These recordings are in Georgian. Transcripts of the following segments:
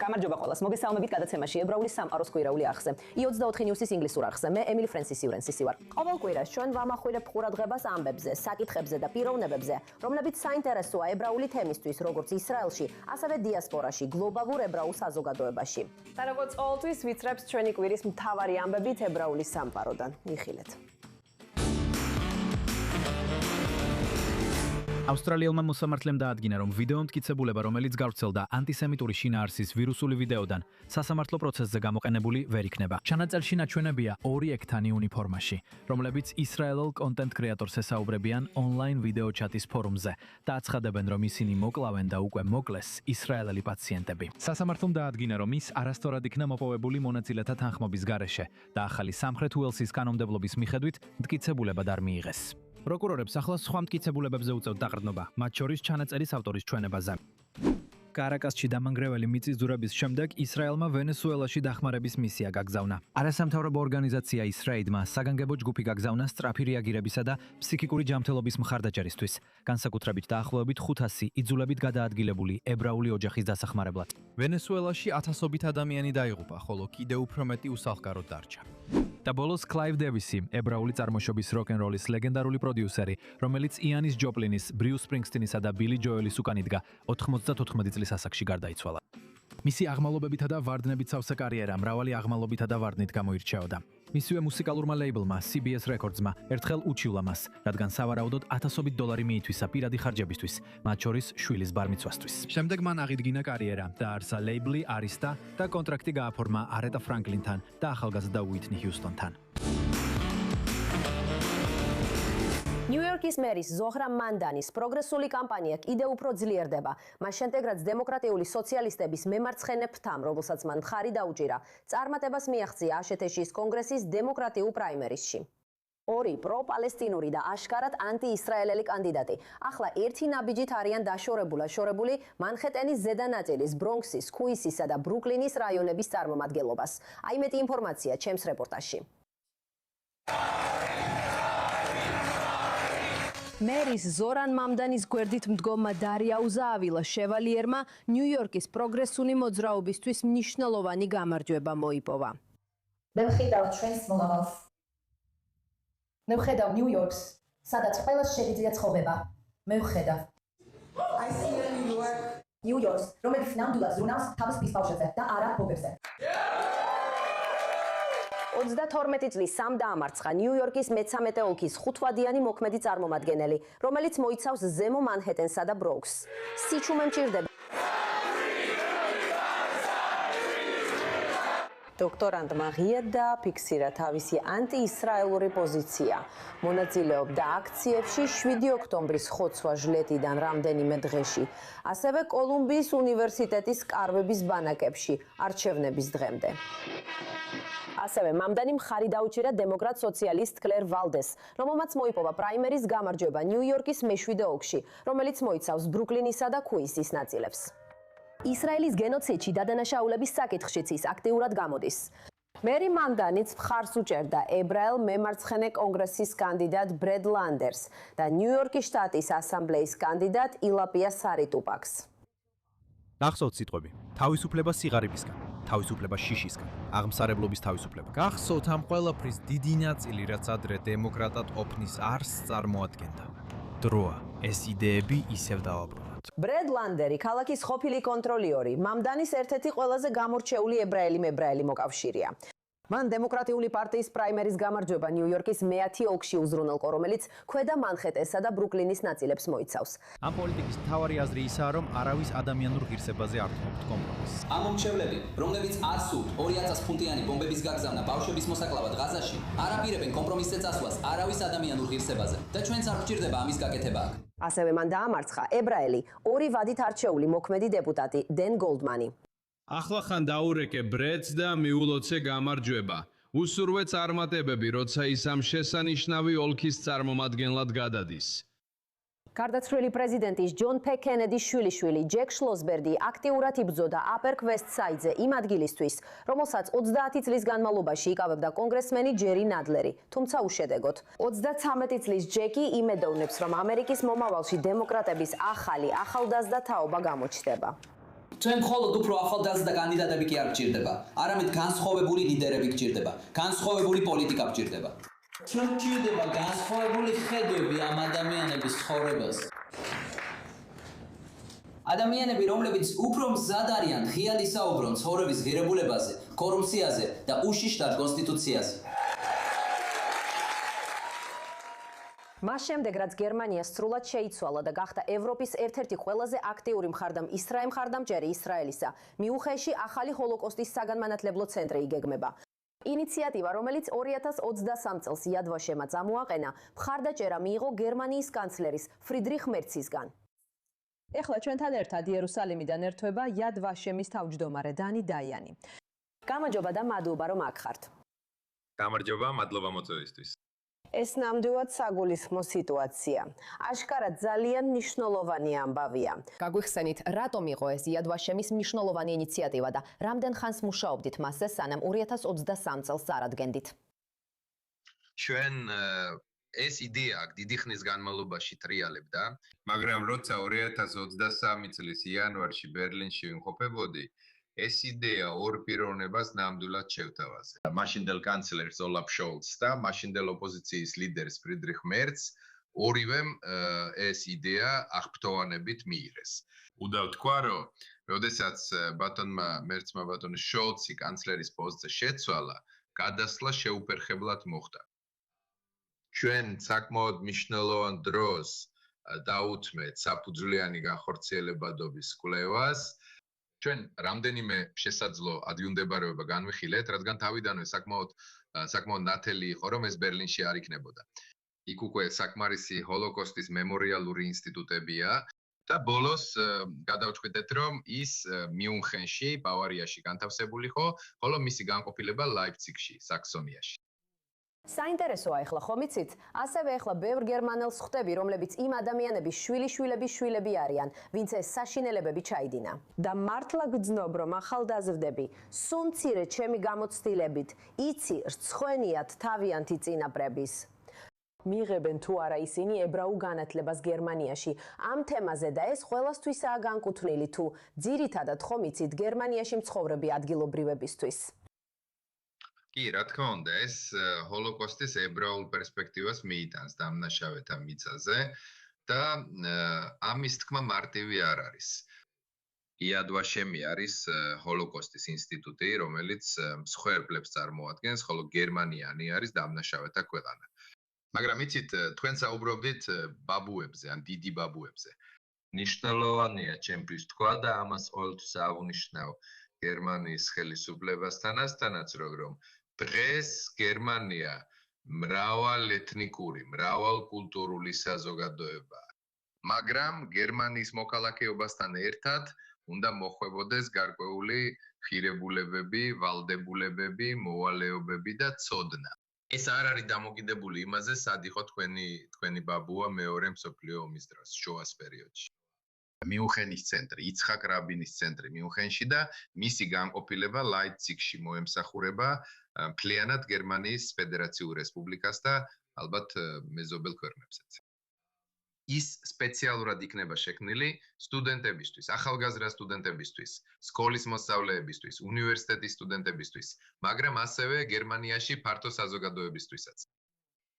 გამარჯობა ყველას. მოგესალმებით გადაცემაში ებრაული სამყაროს კვირაული არხზე. I24 ნიუსის ინგლისურ არხზე. მე ემილი ფრენსისი ვარ. ყოველ კვირას ჩვენ ვამახვილებთ ყურადღებას ამბებზე, საკითხებზე და პიროვნებებზე, რომლებიც საინტერესოა ებრაული თემისთვის, როგორც ისრაელში, ასევე დიასპორაში, გლობალურ ებრაულ საზოგადოებაში. და როგორც ყოველთვის ვიცრებს ჩვენი კვირის მთავარი ამბებით ებრაული სამყაროდან. მიხილეთ. ავსტრალიელმა მოსამართლემ დაადგინა, რომ ვიდეო მტკიცებულება, რომელიც გავრცელდა ანტისემიტური შინაარსის ვირუსული ვიდეოდან, სასამართლო პროცესზე გამოყენებული ვერ იქნება. ჩანაწერში ნაჩვენებია ორი ექთანი უნიფორმაში, რომლებიც ისრაელელ კონტენტ კრეატორს ესაუბრებიან ონლაინ ვიდეო ჩატის ფორუმზე და აცხადებენ, რომ ისინი მოკლავენ და უკვე მოკლეს ისრაელელი პაციენტები. სასამართლომ დაადგინა, რომ ის არასწორად იქნა მოპოვებული მონაწილეთა თანხმობის გარეშე და ახალი სამხრეთ უელსის კანონმდებლობის მიხედვით მტკიცებულებად არ მიიღეს. პროკურორებს ახლა სხვა მტკიცებულებებზე უწევთ დაყრდნობა, მათ შორის ჩანაწერის ავტორის ჩვენებაზე. კარაკასში დამანგრეველი მიწისძვრების შემდეგ ისრაელმა ვენესუელაში დახმარების მისია გაგზავნა. არასამთავრობო ორგანიზაცია ისრაიდმა საგანგებო ჯგუფი გაგზავნა სწრაფი რეაგირებისა და ფსიქიკური ჯანმრთელობის მხარდაჭერისთვის, განსაკუთრებით დაახლოებით 500 იძულებით გადაადგილებული ებრაული ოჯახის დასახმარებლად. ვენესუელაში ათასობით ადამიანი დაიღუპა, ხოლო კიდევ უფრო მეტი უსახლკაროდ დარჩა. და ბოლოს კლაივ დევისი, ებრაული წარმოშობის როკ-ენ-როლის ლეგენდარული პროდიუსერი, რომელიც იანის ჯოპლინის, ბრიუს სპრინგსტინისა და ბილი ჯოელის უკან იდგა, 94 წლის ასაკში გარდაიცვალა. მისი აღმავლობებითა და ვარდნებით სავსე კარიერა მრავალი აღმავლობითა და ვარდნით გამოირჩეოდა. მისივე მუსიკალურმა ლეიბლმა, CBS Records-მა ერთხელ უჩივლა მას, რადგან სავარაუდოდ $1000 მიითვისა პირადი ხარჯებისთვის, მათ შორის შვილის ბარმიცვასთვის. შემდეგ მან აღიდგინა კარიერა, დაარსა ლეიბლი Arista და კონტრაქტი გააფორმა Aretha Franklin-თან და ახალგაზრდა Whitney Houston-თან. ნიუ-იორკის მერის ზოჰრამ მანდანის პროგრესული კამპანია კიდევ უფრო ძლიერდება. მას შემდეგ, რაც დემოკრატიული სოციალისტების მემარცხენე ფრთამ, რომელსაც მან მხარი დაუჭირა, წარმატებას მიაღწია აშშ-ის კონგრესის დემოკრატიულ პრაიმერისში. ორი პრო-პალესტინური და აშკარად ანტი-ისრაელელი კანდიდატი ახლა ერთი ნაბიჯით არიან დაშორებული მანჰეტენის ზედა ნაწილის, ბრონქსის, ქუისისა და ბრუკლინის რაიონების წარმომადგენლობას. აი მეტი ინფორმაცია ჩემს რეპორტაჟში. მერის ზორან მამდანის გვერდით მდგომმა დარია უზაავილა შევალიერმა ნიუ-იორკის პროგრესული მოძრაობისთვის მნიშვნელოვანი გამარჯვება მოიპოვა. მე ვხედავ ჩვენს მომავალს. მე ვხედავ ნიუ-იორკს, სადაც ყველა შეგიძლია ცხოვრება. მე ვხედავ ნიუ-იორკს, რომელიც ნამდვილად ზრუნავს თავის ბავშვებზე და არა ბობებზე. 32 წლის სამ დაამარცხა ნიუ-იორკის მე-13 ოლქის 5-ვადიანი მოქმედი წარმომადგენელი, რომელიც მოიცავს ზემო მანჰეტენსა და ბრონქსს. სიჩუმე მჭირდება. დოქტორანტმა ღიად დააფიქსირა თავისი ანტი-ისრაელური პოზიცია. მონაწილეობდა აქციებში 7 ოქტომბრის ხოცვა-ჟლეტიდან რამდენიმე დღეში, ასევე კოლუმბიის უნივერსიტეტის კარვების ბანაკებში არჩევნების დღემდე. ასევე მამდანი მხარი დაუჭირა დემოკრატ სოციალისტ კლერ ვალდეს, რომელმაც მოიპოვა პრაიმერის გამარჯვება ნიუ-იორკის მე-7 ოლქში, რომელიც მოიცავს ბრუკლინისა და ქუისის ნაწილებს. ისრაელის გენოციდში დადანაშაულების საკითხშიც ის აქტიურად გამოდის. მერი მამდანიც მხარს უჭერდა ებრაელ მემარცხენე კონგრესის კანდიდატ ბრედ ლანდერს და ნიუ-იორკის შტატის ასამბლეის კანდიდატ ილაპია სარიტუპაკს. ნახსოვთ სიტყვები: თავისუფლება სიღარიბისგან, თავისუფლება შიშისგან, აღმსარებლობის თავისუფლება. გახსოვთ ამ ყველაფრის დიდი ნაწილი, რაც ადრე დემოკრატად ყოფნის არსს წარმოადგენდა. დროა, ეს იდეები ისევ დავაბრუნოთ. ბრედ ლანდერი, ქალაქის ყოფილი კონტროლიორი, მამდანის ერთ-ერთი ყველაზე გამორჩეული ებრაელი მოკავშირეა. მან დემოკრატიული პარტიის პრაიმერის გამარჯვება ნიუ-იორკის მე-10 ოლქში უზრუნველყო, რომელიც ქვედა მანჰეტენსა და ბრუკლინის ნაწილებს მოიცავს. ამ პოლიტიკის მთავარი აზრი ისაა, რომ არავის ადამიანურ ღირსებაზე არ თმობთ კომპრომისს. ამ მომრჩევლები, რომლებიც არ სურთ 2000 ფუნტიანი ბომბების გაგზავნა ბავშვების მოსაკლავად ღაზაში, არ აპირებენ კომპრომისზე წასვლას არავის ადამიანურ ღირსებაზე და ჩვენც არ გვჭირდება ამის გაკეთება აქ. ასევე მან დაამარცხა ებრაელი, 2 ვადით არჩეული მოქმედი დეპუტატი დენ გოლდმანი. ახლა ხან დაურეკე ბრედს და მიულოცე გამარჯვება. უსურვე წარმატებები, როცა ის ამ შესანიშნავი ოლქის წარმომადგენლად გადადის. გარდაცვლილი პრეზიდენტის ჯონ ფ. კენედის შვილიშვილი ჯეკ შლოსბერგი აქტიურად იბრძოდა აპერ კვესტ-საიდზე იმ ადგილისთვის, რომელსაც 30 წლის განმავლობაში იკავებდა კონგრესმენი ჯერი ნადლერი, თუმცა უშედეგოდ. 33 წლის ჯეკი იმედოვნებს, რომ ამერიკის მომავალში დემოკრატების ახალი ახალგაზრდა თაობა გამოჩნდება. ჩვენ მხოლოდ უფრო ახალგაზრდა და კანდიდატები კი არ გჭირდება, არამედ განსხვავებული ლიდერები გჭირდება, განსხვავებული პოლიტიკა გჭირდება. ჩვენ გჭირდება განსხვავებული ხედვები ამ ადამიანების ცხოვრებაზე. ადამიანები, რომლებიც უფრო მზად არიან ღიად ისაუბრონ ცხოვრების ღირებულებაზე, კორუფციაზე და უშიშრად კონსტიტუციაზე. მას შემდეგ, რაც გერმანია სრულად შეიცვალა და გახდა ევროპის ერთ-ერთი ყველაზე აქტიური მხარდამჭერი ისრაელისა, მიუნხენში ახალი ჰოლოკოსტის საგანმანათლებლო ცენტრი იგეგმება. ინიციატივა, რომელიც 2023 წელს იად ვაშემმა წამოაყენა, მხარდაჭერა მიიღო გერმანიის კანცლერის ფრიდრიხ მერცისგან. ეხლა ჩვენთან ერთად იერუსალიმიდან ერთვება იად ვაშემის თავმჯდომარე დანი დაიანი. გამარჯობა და მადლობა რომ აქ ხართ. გამარჯობა, მადლობა მოწვევისთვის. ეს ნამდვილად საგულისხმო სიტუაცია. აშკარად ძალიან მნიშვნელოვანი ამბავია. გაგვიხსენით, რატომ იყო ეს იად ვაშემის მნიშვნელოვანი ინიციატივა და რამდენ ხანს მუშაობდით მასზე, სანამ 2023 წელს წარადგენდით? ჩვენ ეს იდეა აქ დიდი ხნის განმავლობაში ტრიალებდა, მაგრამ როცა 2023 წლის იანვარში ბერლინში ვიმყოფებოდი, ეს იდეა ორ პიროვნებას ნამდვილად შევთავაზე. მაშინდელ კანცლერს ოლაფ შოლცს და მაშინდელ ოპოზიციის ლიდერს ფრიდრიხ მერცს ორივემ ეს იდეა აღფრთოვანებით მიიღეს. უნდა ვთქვა, რომ როდესაც ბატონმა მერცმა ბატონ შოლცი კანცლერის პოსტზე შეცვალა, გადასვლა შეუფერხებლად მოხდა. ჩვენ საკმაოდ მნიშვნელოვან დროს დაუთმეთ საფუძვლიანი განხორციელებადობის კვლევას. ჩვენ რამდენიმე შესაძლო ადგილმდებარეობა განვიხილეთ, რადგან თავიდანვე საკმაოდ ნათელი იყო, რომ ეს ბერლინში არ იქნებოდა. იქ უკვე საკმარისი ჰოლოკოსტის მემორიალური ინსტიტუტებია და ბოლოს გადავწყვიტეთ, რომ ის მიუნხენში, ბავარიაში განთავსებული იყო, ხოლო მისი განყოფილება ლაიფციგში, საქსონიაში. საინტერესოა ეხლა ხომ იცით, ასევე ეხლა ბევრ გერმანელს ხვდები, რომლებიც იმ ადამიანების შვილიშვილები არიან, ვინც ეს საშინელებები ჩაიდინა. და მართლა გძნობ, რომ ახალგაზრდები, სუნცირე ჩემი გამოცდილებით, იცი რცხვენიათ თავიანთი წინაპრების. მიიღებენ თუ არა ისინი ებრაულ განათლებას გერმანიაში. ამ თემაზე და ეს ყველასთვისაა განკუთვნილი თუ ძირითადად ხომ იცით გერმანიაში მცხოვრები ადგილობრივებისთვის. კი, რა თქმა უნდა, ეს ჰოლოკოსტის ებრაულ პერსპექტივას მიიტანს დამნაშავეთა მიწაზე და ამის თქმა მარტივი არ არის. იად ვაშემი არის ჰოლოკოსტის ინსტიტუტი, რომელიც მსხვერპლებს წარმოადგენს, ხოლო გერმანიანი არის დამნაშავეთა ქვეყანა. მაგრამ იცით, თქვენ საუბრობდით ბაბუებზე, ან დიდი ბაბუებზე. მნიშვნელოვანია ჩემთვის თქვა და ამას ყოველთვის აღვნიშნავ გერმანიის ხელისუფლებასთანაც, რომ დღეს გერმანია მრავალეთნიკური, მრავალკულტურული საზოგადოებაა. მაგრამ გერმანიის მოქალაქეობასთან ერთად უნდა მოხვებოდეს გარკვეული ღირებულებები, ვალდებულებები, მოვალეობები და ცოდნა. ეს არ არის დამოკიდებული იმაზე, სად იყო თქვენი ბაბუა მეორე მსოფლიო ომის დროს, შოას პერიოდში. მიუნხენის ცენტრი, იცხაკ რაბინის ცენტრი მიუნხენში და მისი განყოფილება ლაიფციგში მოემსახურება მთლიანად გერმანიის ფედერაციულ რესპუბლიკას და ალბათ მეზობელ ქვეყნებსაც. ის სპეციალურად იქნება შექმნილი სტუდენტებისთვის, ახალგაზრდა სტუდენტებისთვის, სკოლის მოსწავლეებისთვის, უნივერსიტეტის სტუდენტებისთვის, მაგრამ ასევე გერმანიაში ფართო საზოგადოებისთვისაც.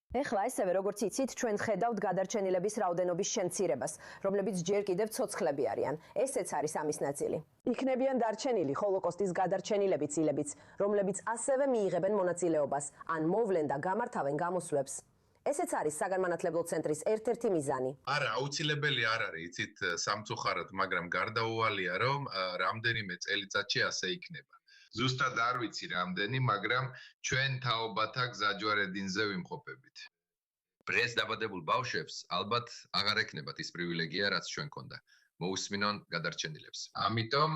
ეხლა ესევე როგორც იცით, ჩვენ ხედავთ გადარჩენილების რაოდენობის შემცირებას, რომლებიც ჯერ კიდევ ცოცხლები არიან. ესეც არის ამის ნაწილი. იქნებიან დარჩენილი ჰოლოკოსტის გადარჩენილები ცილებიც, რომლებიც ასევე მიიღებენ მონაწილეობას, ან მოვლენ და გამართავენ გამოსვლებს. ესეც არის საგანმანათლებლო ცენტრის ერთ-ერთი მიზანი. არა, აუცილებელი არ არის, იცით, სამწუხაროდ, მაგრამ გარდაუვალია, რომ რამდენიმე წელიწადში ასე იქნება. ზუსტად არ ვიცი რამდენი, მაგრამ ჩვენ თაობათა გზაჯვარედინზე ვიმყოფებით. დღეს დაბადებულ ბავშვებს ალბათ აღარ ექნებათ ის პრივილეგია, რაც ჩვენ გქონდა. მოусმინონ გადარჩენილებს. ამიტომ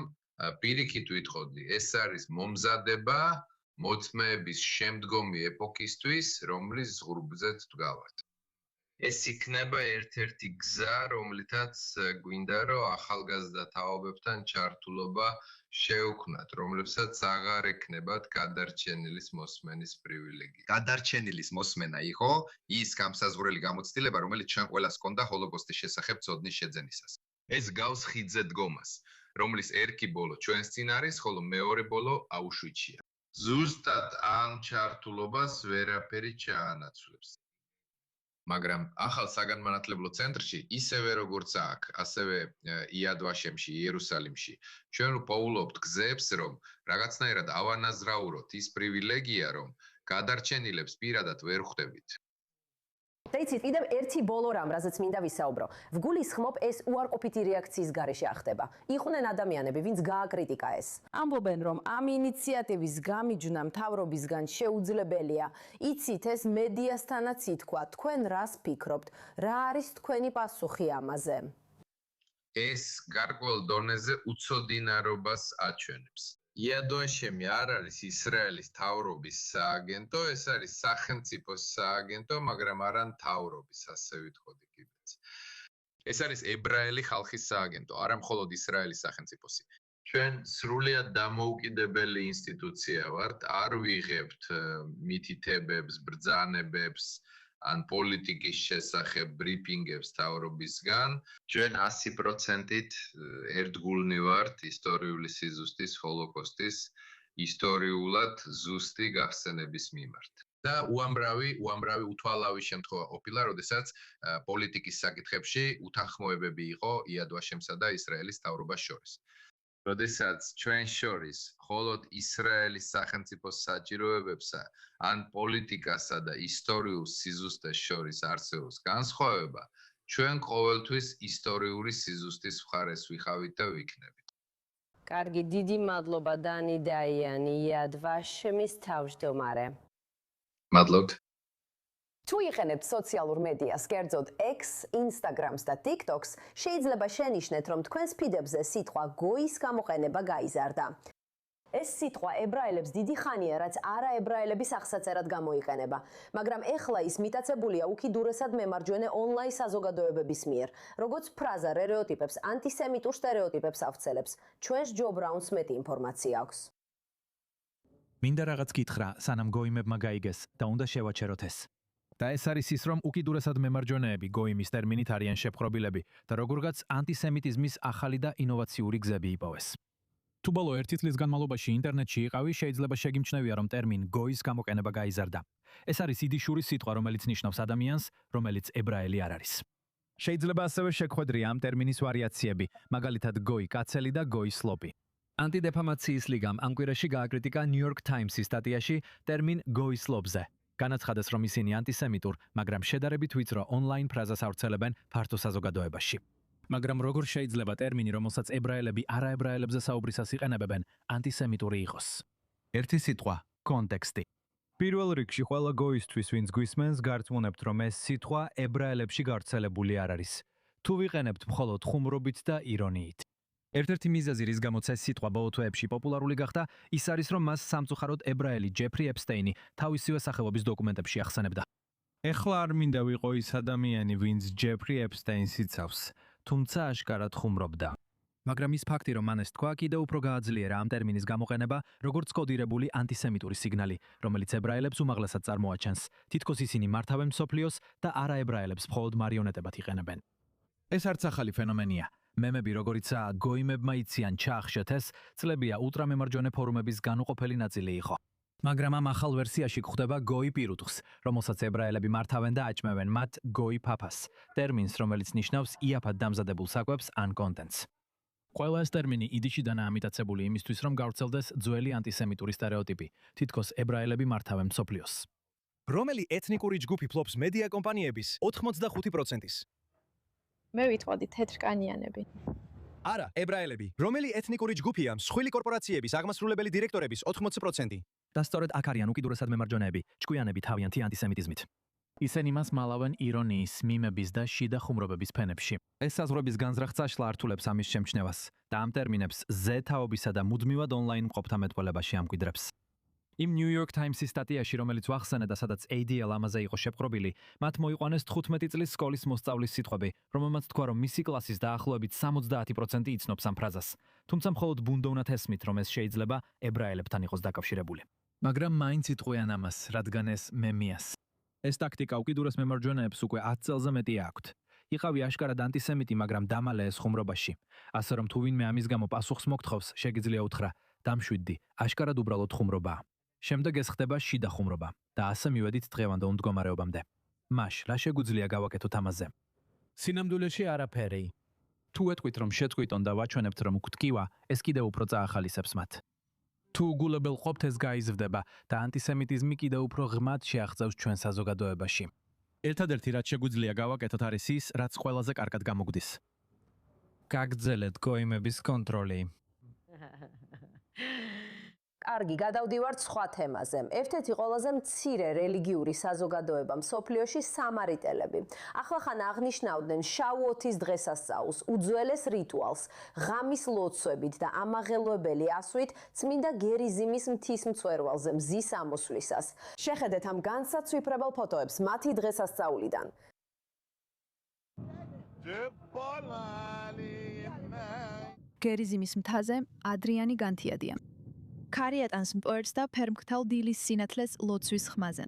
პირიქით ვიტყოდი, ეს არის მომზადება მოწმეების შემდგომი ეპოქისთვის, რომლის ზღურბზეც ვდგავართ. ეს იქნება ერთ-ერთი გზა, რომლითაც გვინდა, რომ ახალგაზრდა თაობებთან ჩართულობა შევქმნათ, რომლებსაც აღარ ექნებათ გადარჩენილის მოსმენის პრივილეგია. გადარჩენილის მოსმენა იყო ის გამსაზღვრელი გამოცდილება, რომელიც ჩვენ ყველას ჰქონდა ჰოლოკოსტის შესახებ ცოდნის შეძენისას. ეს გავს ხიდზე დგომას. რომლის ერთი ბოლო ჩვენს წინ არის, ხოლო მეორე ბოლო აუშვიჩია. ზუსტად ამ ჩართულობას ვერაფერი ჩაანაცვლებს. მაგრამ ახალ საგანმანათლებლო ცენტრში ისევე როგორც აქ, ასევე იად ვაშემში, იერუსალიმში, ჩვენ ვპოულობთ გზებს, რომ რაღაცნაირად ავანაზრაუროთ ის პრივილეგია, რომ გადარჩენილებს პირადად ვერ ხვდებით. დაიცით, კიდევ ერთი ბოლო რამ, რაზეც მინდა ვისაუბრო. ვგულისხმობ, ეს უარყოფითი რეაქციის გარეშე ახდება. იყვნენ ადამიანები, ვინც გააკრიტიკა ეს. ამბობენ, რომ ამ ინიციატივის გამიჯვნა მთავრობისგან შეუძლებელია. იცით, ეს მედიასთანაც ითქვა. თქვენ რას ფიქრობთ? რა არის თქვენი პასუხი ამაზე? ეს გარკვეულ დონეზე უცოდინარობას აჩვენებს. იად ვაშემი არ არის ისრაელის მთავრობის სააგენტო, ეს არის სახელმწიფოს სააგენტო, მაგრამ არა მთავრობის, ასე ვიტყოდი კიდეც. ეს არის ებრაელი ხალხის სააგენტო, არა მხოლოდ ისრაელის სახელმწიფოსი. ჩვენ სრულიად დამოუკიდებელი ინსტიტუცია ვართ, არ ვიღებთ მითითებებს, ბრძანებებს ან პოლიტიკის შესახებ ბრიფინგებს მთავრობისგან. ჩვენ 100%-ით ერთგულნი ვართ ისტორიული სიზუსტის, ჰოლოკოსტის ისტორიულად ზუსტი გახსენების მიმართ. და უამრავი უთვალავი შემთხვევა ყოფილა, როდესაც პოლიტიკის საკითხებში უთანხმოებები იყო იად ვაშემსა და ისრაელის მთავრობას შორის. როდესაც ჩვენ შორის მხოლოდ ისრაელის სახელმწიფოს საჭიროებებსა ან პოლიტიკასა და ისტორიულ სიზუსტეს შორის არსებობს განსხვავება, ჩვენ ყოველთვის ისტორიული სიზუსტის მხარეს ვიხავით და ვიქნებით. კარგი, დიდი მადლობა დანი დაიანი, იად ვაშემის თავმჯდომარე. მადლობთ. თუ იყენებთ სოციალურ მედიას, კერძოდ X, Instagram-ს და TikTok-ს, შეიძლება შენიშნეთ, რომ თქვენს ფიდებზე სიტყვა გოის გამოყენება გაიზარდა. ეს სიტყვა ებრაელებს დიდი ხანია, რაც არაებრაელების აღსაწერად გამოიყენება, მაგრამ ეხლა ის მიტაცებულია უკიდურესად მემარჯვენე ონლაინ საზოგადოებების მიერ, როგორც ფრაზა რერეოტიპებს, ანტისემიტურ სტერეოტიპებს ავრცელებს. ჩვენს ჯო ბრაუნს მეტი ინფორმაცია აქვს. მინდა რაღაც გითხრა, სანამ გოიმებმა გაიგეს და უნდა შევაჩეროთ ეს. და ეს არის ის, რომ უკიდურესად მემარჯვენეები გოიმის ტერმინით არიან შეპყრობილები და როგორღაც ანტისემიტიზმის ახალი და ინოვაციური გზები იპოვეს. თუ ბოლო 1 წლის განმავლობაში ინტერნეტში იყავი, შეიძლება შეგიმჩნევია, რომ ტერმინ გოის გამოყენება გაიზარდა. ეს არის იდიშური სიტყვა, რომელიც ნიშნავს ადამიანს, რომელიც ებრაელი არ არის. შეიძლება ასევე შეგხვედრია ამ ტერმინის ვარიაციები, მაგალითად გოი კაცელი და გოი სლოპი. ანტიდეფამაციის ლიგამ ამ კვირაში გააკრიტიკა New York Times-ის სტატიაში ტერმინ გოი სლოპზე. განაცხადეს, რომ ისინი ანტისემიტურ, მაგრამ შედარებით ვიწრო ონლაინ ფრაზას ავრცელებენ ფართო საზოგადოებაში. მაგრამ როგორ შეიძლება ტერმინი, რომელსაც ებრაელები არაებრაელებზე საუბრისას იყენებენ, ანტისემიტური იყოს? ერთი სიტყვა, კონტექსტი. პირველ რიგში ყველა გოისთვის, ვინც გვისმენს, გარწმუნებთ, რომ ეს სიტყვა ებრაელებში გავრცელებული არ არის. თუ ვიყენებთ მხოლოდ ხუმრობით და ირონიით. ერთ-ერთი მიზეზი, რის გამოც ეს სიტყვა ბოლო თვეებში პოპულარული გახდა, ის არის, რომ მას სამწუხაროდ ებრაელი ჯეფრი ეპსტეინი თავისივე სახელობის დოკუმენტებში ახსენებდა. ეხლა არ მინდა ვიყო ის ადამიანი, ვინც ჯეფრი ეპსტეინს იცავს, თუმცა აშკარად ხუმრობდა. მაგრამ ის ფაქტი, რომ მან ეს თქვა, კიდევ უფრო გააძლიერა ამ ტერმინის გამოყენება, როგორც კოდირებული ანტისემიტური სიგნალი, რომელიც ებრაელებს უმაღლესად წარმოაჩენს, თითქოს ისინი მართავენ მსოფლიოს და არაებრაელებს მხოლოდ მარიონეტებად იყენებენ. ეს არც ახალი ფენომენია. მემები, როგორიცაა გოიმებმა იციან ჩაახშეთ ეს, წლებია ულტრამემარჯვენე ფორუმების განუყოფელი ნაწილი იყო. მაგრამ ამ ახალ ვერსიაში გვხვდება გოი პირუტყვს, რომელსაც ებრაელები მართავენ და აჭმევენ მათ გოი ფაფას, ტერმინს, რომელიც ნიშნავს იაფად დამზადებულ საკვებს ან კონტენტს. ყველა ეს ტერმინი იდიშიდანაა ამიტაცებული იმისთვის, რომ გავრცელდეს ძველი ანტისემიტური სტერეოტიპი, თითქოს ებრაელები მართავენ მსოფლიოს. რომელი ეთნიკური ჯგუფი ფლობს მედია კომპანიების 85%-ის? მე ვიტყოდი თეთრკანიანები. არა, ებრაელები. რომელი ეთნიკური ჯგუფია მსხვილი კორპორაციების აღმასრულებელი დირექტორების 80%? და სწორედ აქ არიან უკიდურესად მემარჯვენეები, ჭკვიანები თავიანთი ანტისემიტიზმით. ისინი მას მალავენ ირონიის, მიმების და შიდა ხუმრობების ფენებში. ეს საზღვრების განზრახ-წაშლა ართულებს ამის შემჩნევას და ამ ტერმინებს ზეთაობისა და მუდმივად ონლაინ მყოფთამეტყველებაში ამკვიდრებს. იმ New York Times-ის სტატიაში, რომელიც ვახსენე და სადაც ADL ამაზე იყო შეპყრობილი, მათ მოიყვანეს 15 წლის სკოლის მოსწავლის სიტყვები, რომელმაც თქვა, რომ მისი კლასის დაახლოებით 70% იცნობს ამ ფრაზას. თუმცა მხოლოდ ბუნდოვნად ესმით, რომ ეს შეიძლება ებრაელებთან იყოს დაკავშირებული. მაგრამ მაინც იტყვიან ამას, რადგან ეს მემიას. ეს ტაქტიკა უკიდურეს მემარჯვენეებს უკვე 10 წელზე მეტი აქვთ. იყავი აშკარად ანტისემიტი, მაგრამ დამალე ეს ხუმრობაში. ასე რომ თუ ვინმე ამის გამო პასუხს მოგთხოვს, შეგიძლია უთხრა: დამშვიდდი, აშკარად უბრალოდ ხუმრობაა. შემდეგ ეს ხდება შიდა ხუმრობა და ასე მივედით დღევანდელ მდგომარეობამდე. მაშ, რა შეგვიძლია გავაკეთოთ ამაზე? სინამდვილეში არაფერი. თუ ეტყვით, რომ შეწყვიტონ და ვაჩვენებთ, რომ გვტკივა, ეს კიდევ უფრო წაახალისებს მათ. თუ უგულებელ ყოფთ, ეს გაიზრდება და ანტისემიტიზმი კიდევ უფრო ღრმად შეაღწევს ჩვენ საზოგადოებაში. ერთადერთი რაც შეგვიძლია გავაკეთოთ არის ის, რაც ყველაზე კარგად გამოგვდის. გაგრძელეთ გოიმების კონტროლი. კარგი, გადავდივართ სხვა თემაზე. ერთ-ერთი ყველაზე მცირე რელიგიური საზოგადოება მსოფლიოში სამარიტელები. ახლახან აღნიშნავდნენ შავუოთის დღესასწაულს, უძველეს რიტუალს, ღამის ლოცვებით და ამაღელვებელი ასვით წმინდა გერიზიმის მთისმცვერვალზე მზის ამოსვლისას. შეხედეთ ამ განსაცვიფრებელ ფოტოებს მათი დღესასწაულიდან. გერიზიმის მთაზე ადრიანი განთიადია. ქარიატანს მპოერს და ფერმქთალ დილის სინათლეს ლოცვის ხმაზე.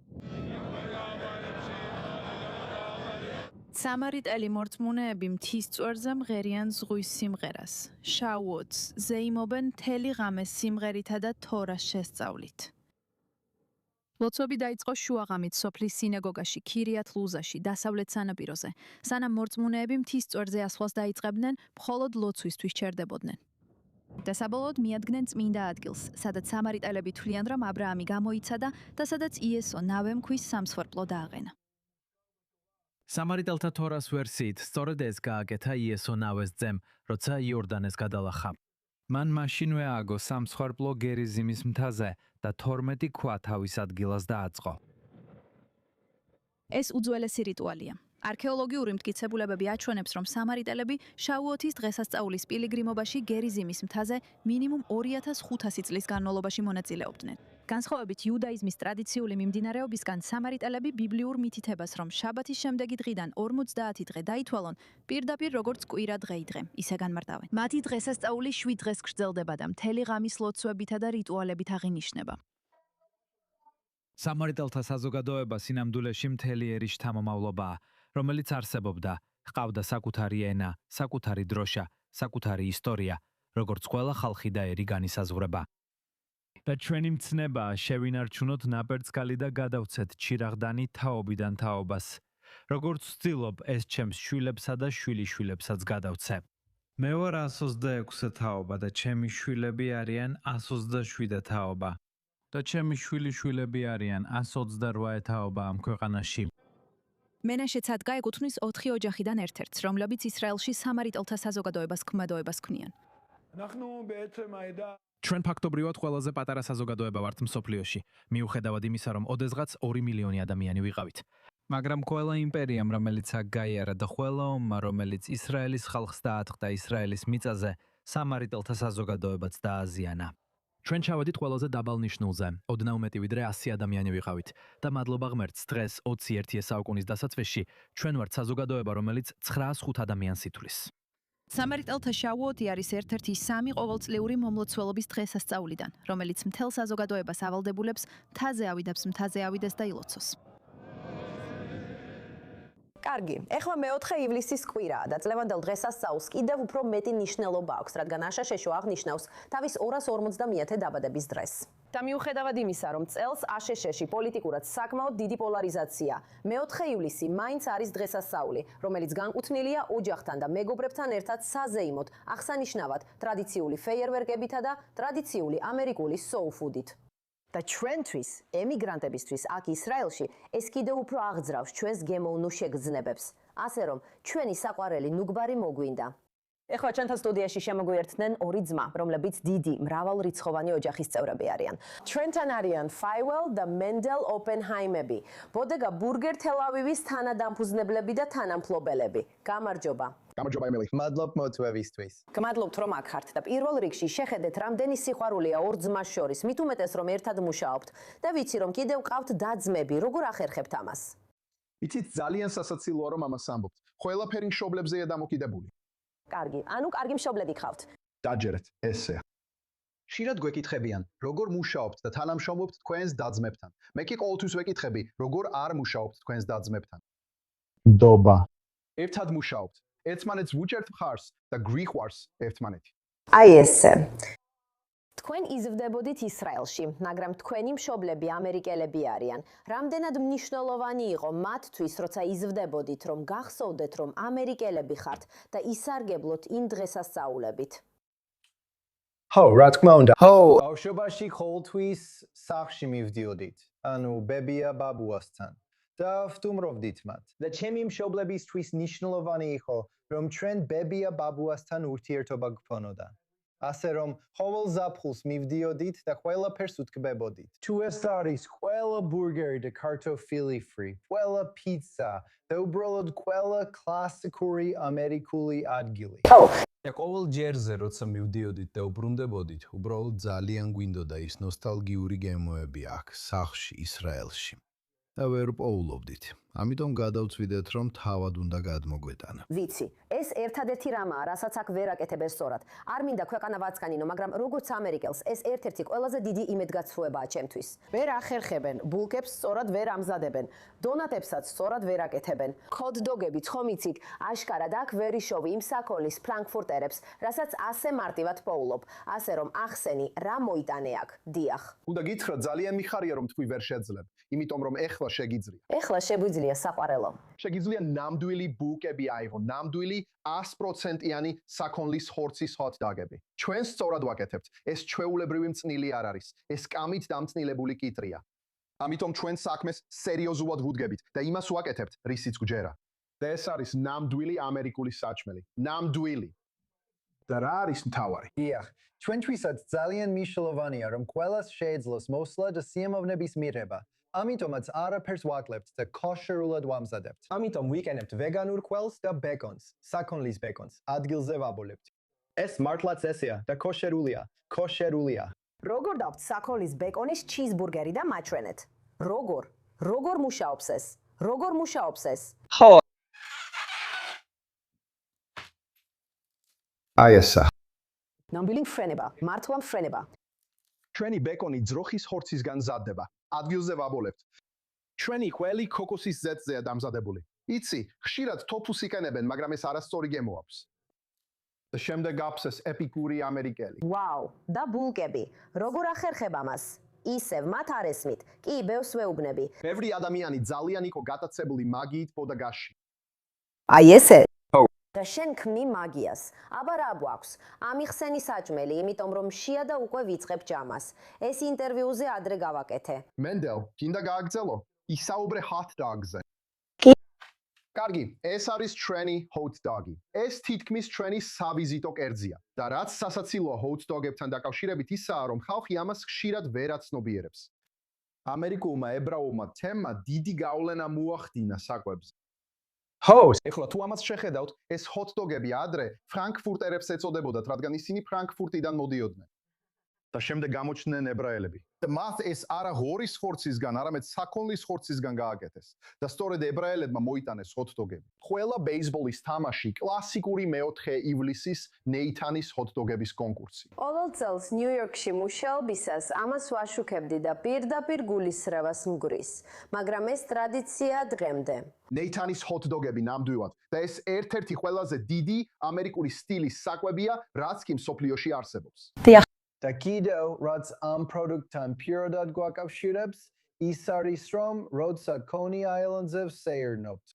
სამარიტელი მორწმუნეები მთის წვერზე მღერიან ზღვის სიმღერას. შავუოთს ზეიმობენ მთელი ღამე სიმღერითა და თორას შესწავლით. ლოცვები დაიწყო შუაღამით სოფლის სინაგოგაში ქირიათ ლუზაში, დასავლეთ სანაპიროზე. სანამ მორწმუნეები მთის წვერზე ასვლას დაიწყებდნენ, მხოლოდ ლოცვისთვის ჩერდებოდნენ. და საბოლოოდ მიადგნენ წმინდა ადგილს, სადაც სამარიტელები თვლიან, რომ აბრაამი გამოიცადა და სადაც იესო ნავემქვის სამსხვერპლო დააყენა. სამარიტელთა თორას ვერსიით, სწორედ ეს გააკეთა იესო ნავეს ძემ, როცა იორდანეს გადალახა. მან მაშინვე ააგო სამსხვერპლო გერიზიმის მთაზე და 12 ქვა თავის ადგილას დააწყო. ეს უძველესი რიტუალია. არქეოლოგიური მტკიცებულებები აჩვენებს, რომ სამარიტელები შავუოთის დღესასწაულის პილიგრიმობაში გერიზიმის მთაზე მინიმუმ 2500 წლის განმავლობაში მონაწილეობდნენ. განსხვავებით იუდაიზმის ტრადიციული მიმდინარეობისგან, სამარიტელები ბიბლიურ მითითებას, რომ შაბათის შემდეგი დღიდან 50 დღე დაითვალონ, პირდაპირ როგორც კვირა დღეიდღე, ისე განმარტავენ. მათი დღესასწაული 7 დღეს გრძელდება და მთელი ღამის ლოცვებითა და რიტუალებით აღინიშნება. სამარიტელთა საზოგადოება სინამდვილეში მთელი ერის შთამომავლობაა, რომელიც არსებობდა, ჰყავდა საკუთარი ენა, საკუთარი დროშა, საკუთარი ისტორია, როგორც ყველა ხალხი და ერი განისაზღვრება. და ჩვენი მცნებაა შევინარჩუნოთ ნაპერწკალი და გადავცეთ ჩირაღდანი თაობიდან თაობას. როგორც ვცდილობ, ეს ჩემს შვილებსა და შვილიშვილებსაც გადავცე. მე ვარ 126 თაობა და ჩემი შვილები არიან 127 თაობა. და ჩემი შვილიშვილები არიან 128 თაობა ამ ქვეყანაში. მენაშეც ადგა ეკუთვნის 4 ოჯახიდან ერთ-ერთს, რომლებიც ისრაელში სამარიტელთა საზოგადოებას ქმედოებას ქმნიან. ჩვენ ფაქტობრივად ყველაზე პატარა საზოგადოება ვართ მსოფლიოში, მიუხედავად იმისა, რომ ოდესღაც 2 მილიონი ადამიანი ვიყავით. მაგრამ ყველა იმპერიამ, რომელიც აქ გაიარა და ყველა ომმა, რომელიც ისრაელის ხალხს დაატყდა ისრაელის მიწაზე, სამარიტელთა საზოგადოებაც დააზიანა. ჩვენ ჩავედით ყველაზე დაბალ ნიშნულზე, ოდნავ მეტი ვიდრე 100 ადამიანი ვიყავით და მადლობა ღმერთს, დღეს 21 საუკუნის დასაწყისში ჩვენ ვართ საზოგადოება, რომელიც 905 ადამიანს ითვლის. სამარიტელთა შავუოთი არის ერთ-ერთი 3 ყოველწლიური მომლოცველობის დღესასწაულიდან, რომელიც მთელ საზოგადოებას ავალდებულებს მთაზე ავიდეს და ილოცოს. კარგი, ეხლა მე-4 ივლისის კვირაა და წლევანდელ დღესასწაულს კიდევ უფრო მეტი მნიშვნელობა აქვს, რადგან აშშ-ში აღნიშნავს თავის 250-ე დაბადების დღეს. და მიუხედავად იმისა, რომ წელს აშშ-ში პოლიტიკურად საკმაოდ დიდი პოლარიზაცია, მე-4 ივლისი მაინც არის დღესასწაული, რომელიც განკუთვნილია ოჯახთან და მეგობრებთან ერთად საზეიმოდ, აღსანიშნავად ტრადიციული ფეიერვერკებითა და ტრადიციული ამერიკული soul-food-ით. და ჩვენთვის, ემიგრანტებისთვის აქ ისრაელში, ეს კიდევ უფრო აღძრავს ჩვენს გემოვნულ შეგრძნებებს. ასე რომ, ჩვენი საყვარელი ნუგბარი მოგვინდა. ეხლა ჩვენთან სტუდიაში შემოგვიერთდნენ 2 ძმა, რომლებიც დიდი, მრავალრიცხოვანი ოჯახის წევრები არიან. ჩვენთან არიან Feiwel და Mendel Oppenheimები, ბოდეგა Burger Tel Aviv-ის თანადამფუძნებლები და თანამფლობელები. გამარჯობა. გამარჯობა ემილი. მადლობ მოწვევისთვის. გმადლობთ რომ აქ ხართ და პირველ რიგში შეხედეთ რამდენი სიყვარულია ორ ძმას შორის, მით უმეტეს რომ ერთად მუშაობთ და ვიცი რომ კიდევ ყავთ და-ძმები, როგორ ახერხებთ ამას? იცით ძალიან სასაცილოა რომ ამას ამბობთ. ყველაფერი მშობლებზეა დამოკიდებული. კარგი, ანუ კარგი მშობლები გყავთ. დაჯერეთ, ესეა. ხშირად გვეკითხებიან, როგორ მუშაობთ და თანამშრომლობთ თქვენს და-ძმებთან. მე კი ყოველთვის ვეკითხები, როგორ არ მუშაობთ თქვენს და-ძმებთან. ნდობა. ერთად მუშაობთ. ერთმანეთს ვუჭერთ მხარს და გვიყვარს ერთმანეთი. აი ესე. თქვენ იზრდებოდით ისრაელში, მაგრამ თქვენი მშობლები ამერიკელები არიან. რამდენად მნიშვნელოვანი იყო მათთვის, როცა იზრდებოდით, რომ გახსოვდეთ, რომ ამერიკელები ხართ და ისარგებლოთ იმ დღესასწაულებით? ხო, რა თქმა უნდა. ხო, ბავშვობაში ყოველთვის სახლში მივდიოდით. ანუ ბებია ბაბუასთან და ვსტუმრობდით მათ. და ჩემი მშობლებისთვის მნიშვნელოვანი იყო, რომ ჩვენ ბებია ბაბუასთან ურთიერთობა გქონოდა. ასე რომ ყოველ ზაფხულს მივდიოდით და ყველაფერს უთქმებოდით. თუ ეს არის ყველა ბურგერი და კარტოფილი ფრი, ყველა პიცა და უბრალოდ ყველა კლასიკური ამერიკული ადგილი. და ყოველ ჯერზე როცა მივდიოდით და უბრუნდებოდით, უბრალოდ ძალიან გვინდოდა ის ნოსტალგიური გემოები აქ, სახლში, ისრაელში. და ვერ პოულობდით. ამიტომ გადავწვიდეთ, რომ თავად უნდა გადმოგვეტანა. ვიცი, ეს ერთადერთი რამაა, რასაც აქ ვერ აკეთებენ სწორად. არ მინდა ქვეყანა ვაწყანინო, მაგრამ როგორც ამერიკელს, ეს ერთ-ერთი ყველაზე დიდი იმედგაცრუებაა ჩემთვის. ვერ ახერხებენ, ბულკებს სწორად ვერ ამზადებენ, დონატებსაც სწორად ვერ აკეთებენ. ჰოთ-დოგები, ხომ იცით, აშკარად აქ ვერ იშოვი იმ საქონლის ფრანკფურტერებს, რასაც ასე მარტივად პოულობ, ასე რომ ახსენი, რა მოიტანე აქ, დიახ. უნდა გითხრა, ძალიან მიხარია, რომ თქვი ვერ შეძლებ, იმიტომ რომ ეხლა შეგიძლია. ეხლა შეგვიძლია საყვარელო. შეგიძლია ნამდვილი ბულკები აიღო, ნამდვილი 100%-იანი საქონლის ხორცის ჰოთ-დოგები. ჩვენ სწორად ვაკეთებთ. ეს ჩვეულებრივი მწნილი არ არის. ეს კამით დამწნილებული კიტრია. ამიტომ ჩვენ საქმეს სერიოზულად ვუდგებით და იმას ვაკეთებთ, რისიც გვჯერა. და ეს არის ნამდვილი ამერიკული საჭმელი. ნამდვილი. და რა არის მთავარი? დიახ, ჩვენთვისაც ძალიან მნიშვნელოვანია, რომ ყველას შეეძლოს მოსვლა და სიამოვნების მიღება. ამიტომაც არაფერს ვაკლებთ და კოშერულად ვამზადებთ. ამიტომ ვიყენებთ ვეგანურ ყველს და ბეკონს, საქონლის ბეკონს, ადგილზე ვაბოლებთ. ეს მართლაც ესეა და კოშერულია, კოშერულია. როგორ დავთ საქონლის ბეკონის ჩიზბურგერი და მაჩვენეთ? როგორ მუშაობს ეს? როგორ მუშაობს ეს? ხო. აი ესა. ნამდვილი მფრენება, მართლა მფრენება. ჩვენი ბეკონი ძროხის ხორცისგან მზადდება. ადგილზე ვაბოლებთ. ჩვენი ყველი ქოქოსის ზეთზეა დამზადებული. იცი, ხშირად თოფუს იყენებენ, მაგრამ ეს არასწორი გემო აქვს. და შემდეგ აქვს ეს ეპიკური ამერიკელი. ვაუ, და ბულკები. როგორ ახერხებ ამას? ისევ მათ არ ესმით. კი, ბევრს ვეუბნები. ბევრი ადამიანი ძალიან იყო გატაცებული მაგიით ბოდაგაში. აი ესე. და შენ ქმნი მაგიას. აბა რა გვაქვს? ამიხსენი საჭმელი, იმიტომ რომ შია და უკვე ვიწყებ ჯამას. ეს ინტერვიუზე ადრე გავაკეთე. მენდელ, გინდა გააგზელო? ისაუბრე hot dog-ზე. კარგი, ეს არის ჩვენი hot dog-ი. ეს თითქმის ჩვენი სავიზიტო კერძია. და რაც სასაცილოა hot dog-ებთან დაკავშირებით ისაა, რომ ხალხი ამას ხშირად ვერ აცნობიერებს. ამერიკულმა ებრაულმა თემმა დიდი გავლენა მოახდინა საკვებზე. ხო, ეხლა თუ ამას შეხედავთ, ეს hot dog-ები ადრე ფრანკფურტერებს ეწოდებოდათ, რადგან ისინი ფრანკფურტიდან მოდიოდნენ. და შემდეგ გამოჩნდნენ ებრაელები. და მათ ეს არა ღორის ხორცისგან, არამედ საქონლის ხორცისგან გააკეთეს. და სწორედ ებრაელებმა მოიტანეს hot dog-ები. ყველა ბეისბოლის თამაში კლასიკური მეოთხე ივლისის ნეითანის hot dog-ების კონკურსი. ყოველ წელს ნიუ-იორკში მუშაობისას ამას ვაშუქებდი და პირდაპირ გულისრევას მგვრის, მაგრამ ეს ტრადიცია დღემდე. ნეითანის hot dog-ები ნამდვილად და ეს ერთ-ერთი ყველაზე დიდი ამერიკული სტილის საკვებია, რაც კი მსოფლიოში არსებობს. და კიდევ, რაც ამ პროდუქტთან პირადად გვაკავშირებს, ის არის, რომ როცა კონი აილენდზე ვსეირნობთ.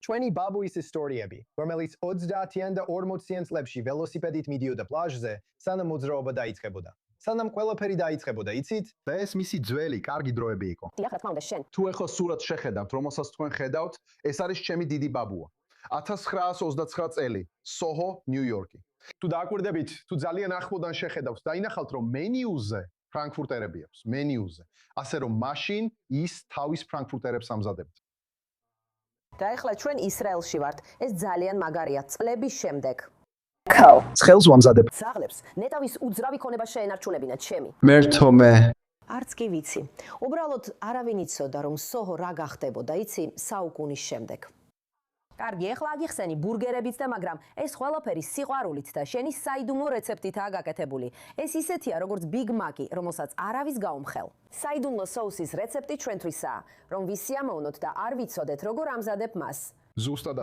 ჩვენი ბაბუის ისტორიები, რომელიც 30-იან და 40-იან წლებში ველოსიპედით მიდიოდა პლაჟზე, სანამ მოძრაობა დაიწყებოდა. სანამ ყველაფერი დაიწყებოდა, იცით? და ეს მისი ძველი, კარგი დროები იყო. დიახ, რა თქმა უნდა, შენ. თუ ეხლა სურათს შეხედავთ, რომელსაც თქვენ ხედავთ, ეს არის ჩემი დიდი ბაბუა. 1929 წელი, სოჰო, ნიუ-იორკი. თუ დააკვირდებით, თუ ძალიან ახლოდან შეხედავთ, დაინახავთ, რომ მენიუზე ფრანკფურტერები აქვს, მენიუზე. ასე რომ მაშინ ის თავის ფრანკფურტერებს ამზადებდა. და ეხლა ჩვენ ისრაელში ვართ. ეს ძალიან მაგარია წლების შემდეგ. ცხელს ვამზადებ. საღლებს, ნეტავის უძრავი ქონება შეენარჩუნებინათ ჩემი. მერთომე. არც კი ვიცი. უბრალოდ არავინ იცოდა, რომ სოჰო რა გახდებოდა, იცი, საუკუნის შემდეგ. კარგი, ეხლა აგიხსენი ბურგერებიც და მაგრამ ეს ყველაფერი სიყვარულით და შენი საიდუმლო რეცეპტითაა გაკეთებული. ეს ისეთია, როგორც Big Mac-ი, რომელსაც არავის გაუმხელ. საიდუმლო соуსის რეცეპტი ჩვენთვისაა, რომ ვისიამოვნოთ და არ ვიცოდეთ, როგორ ამზადებ მას. ზუსტად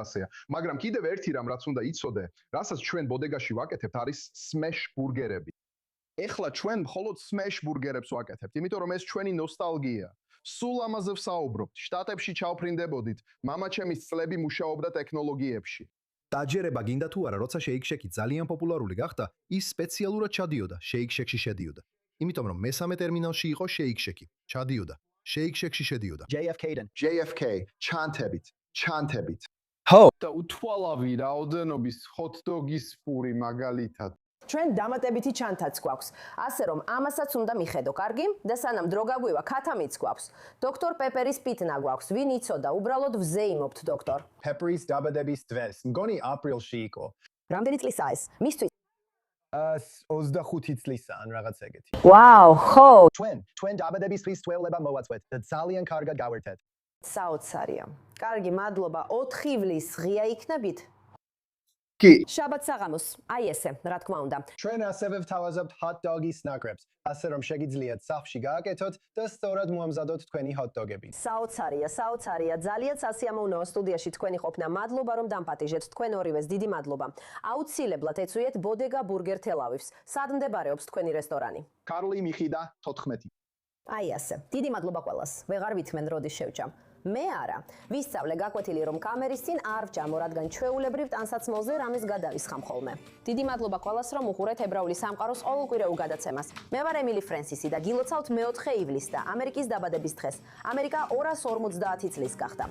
ასეა. მაგრამ კიდევ ერთი რამ რაც უნდა იცოდე, რასაც ჩვენ ბოდეგაში ვაკეთებთ არის smash ბურგერები. ეხლა ჩვენ მხოლოდ smash ბურგერებს ვაკეთებთ, იმიტომ რომ ეს ჩვენი ნოსტალგია. სულ ამაზე ვსაუბრობთ. შტატებში ჩავფრინდებოდით, მამაჩემის წლები მუშაობდა ტექნოლოგიებში. დაჯერება გინდა თუ არა, როცა Shake Shack-ი ძალიან პოპულარული გახდა, ის სპეციალურად ჩადიოდა Shake Shack-ში შედიოდა. იმიტომ რომ მესამე ტერმინალში იყო Shake Shack-ი, ჩადიოდა Shake Shack-ში შედიოდა. JFK ჩანთებით. Ho! და უთვალავი რაოდენობის hot-dog-ის პური მაგალითად. ჩვენ დამატებითი ჩანთაც გვაქვს, ასე რომ ამასაც უნდა მიხედო, კარგი? და სანამ დრო გაგვივა, ქათამიც გვაქვს. დოქტორ პეპერის პიტნა გვაქვს. ვინ იცოდა, უბრალოდ ვზეიმობთ, დოქტორ. Pepperis დაბადების დღეს. მგონი აპრილში იყო. რამდენი წლისაა ეს? მისთვის 25 წლისა ან რაღაც ეგეთი. ვაუ, ხო! ჩვენ დაბადებისთვის თველება მოვაწვეთ და ძალიან კარგად გავერთეთ. საოცარია. კარგი, მადლობა. 4 ივლის ღია იქნებით? კი. შაბათ საღამოს. აი ესე, რა თქმა უნდა. ჩვენ ასევე ვთავაზობთ hot dog-ის ნაკრებს, ასე რომ შეგიძლიათ სახლში გააკეთოთ და სწორად მოამზადოთ თქვენი hot dog-ები. საოცარია. ძალიან სასიამოვნოა სტუდიაში თქვენი ყოფნა. მადლობა რომ დამპატიჟეთ თქვენ ორივეს. დიდი მადლობა. აუცილებლად ეცვიეთ ბოდეგა ბურგერ თელ-ავივს. სად მდებარეობს თქვენი რესტორანი? კარლი მიხიდა 14. აი ასე. დიდი მადლობა ყველას. ვეღარ ვითმენ როდის შევჭამ. მე არა. ვისწავლე გაკვეთილი რომ კამერის წინ არ ვჭამო, რადგან ჩვეულებრივ ტანსაცმელზე რამეს გადავისხამ ხოლმე. დიდი მადლობა ყველას რომ უყურეთ ებრაული სამყაროს ყოველკვირეულ გადაცემას. მე ვარ ემილი ფრენსისი და გილოცავთ მე-4 ივლისს და ამერიკის დაბადების დღეს. ამერიკა 250 წლის გახდა.